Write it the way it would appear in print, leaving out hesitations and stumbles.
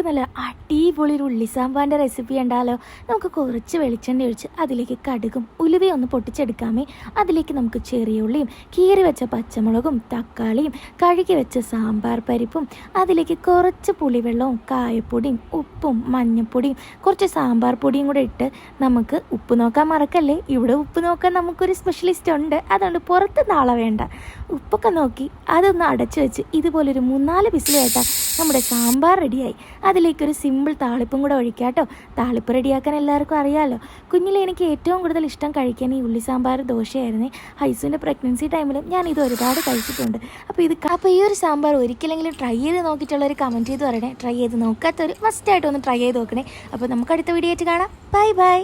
നല്ല അടിപൊളി ഒരു ഉള്ളി സാമ്പാറിൻ്റെ റെസിപ്പി ഉണ്ടാലോ. നമുക്ക് കുറച്ച് വെളിച്ചെണ്ണ ഒഴിച്ച് അതിലേക്ക് കടുകും ഉലുവയും ഒന്ന് പൊട്ടിച്ചെടുക്കാമേ. അതിലേക്ക് നമുക്ക് ചെറിയ ഉള്ളിയും കീറി വെച്ച പച്ചമുളകും തക്കാളിയും കഴുകി വെച്ച സാമ്പാർ പരിപ്പും അതിലേക്ക് കുറച്ച് പുളിവെള്ളവും കായപ്പൊടിയും ഉപ്പും മഞ്ഞൾപ്പൊടിയും കുറച്ച് സാമ്പാർ പൊടിയും കൂടെ ഇട്ട് നമുക്ക് ഉപ്പ് നോക്കാൻ മറക്കല്ലേ. ഇവിടെ ഉപ്പ് നോക്കാൻ നമുക്കൊരു സ്പെഷ്യലിസ്റ്റ് ഉണ്ട്, അതുകൊണ്ട് പുറത്ത് നാളെ വേണ്ട. ഉപ്പൊക്കെ നോക്കി അതൊന്ന് അടച്ചു വെച്ച് ഇതുപോലൊരു 3-4 വിസിൽ കേട്ടാൽ നമ്മുടെ സാമ്പാർ റെഡിയായി. അതിലേക്കൊരു സിമ്പിൾ താളിപ്പും കൂടെ ഒഴിക്കാട്ടോ. താളിപ്പ് റെഡിയാക്കാൻ എല്ലാവർക്കും അറിയാമല്ലോ. കുഞ്ഞിലെ എനിക്ക് ഏറ്റവും കൂടുതൽ ഇഷ്ടം കഴിക്കാൻ ഈ ഉള്ളി സാമ്പാർ ദോശയായിരുന്നേ. ഹൈസുവിൻ്റെ പ്രഗ്നൻസി ടൈമിലും ഞാൻ ഇത് ഒരുപാട് കഴിച്ചിട്ടുണ്ട്. അപ്പോൾ ഈ ഒരു സാമ്പാർ ഒരിക്കലെങ്കിലും ട്രൈ ചെയ്ത് നോക്കിയിട്ടുള്ളവർ കമൻറ്റ് ചെയ്ത് പറയണേ. ട്രൈ ചെയ്ത് നോക്കാത്തവർ മസ്റ്റായിട്ട് ഒന്ന് ട്രൈ ചെയ്ത് നോക്കണേ. അപ്പോൾ നമുക്ക് അടുത്ത വീഡിയോ ആയിട്ട് കാണാം. Bye bye.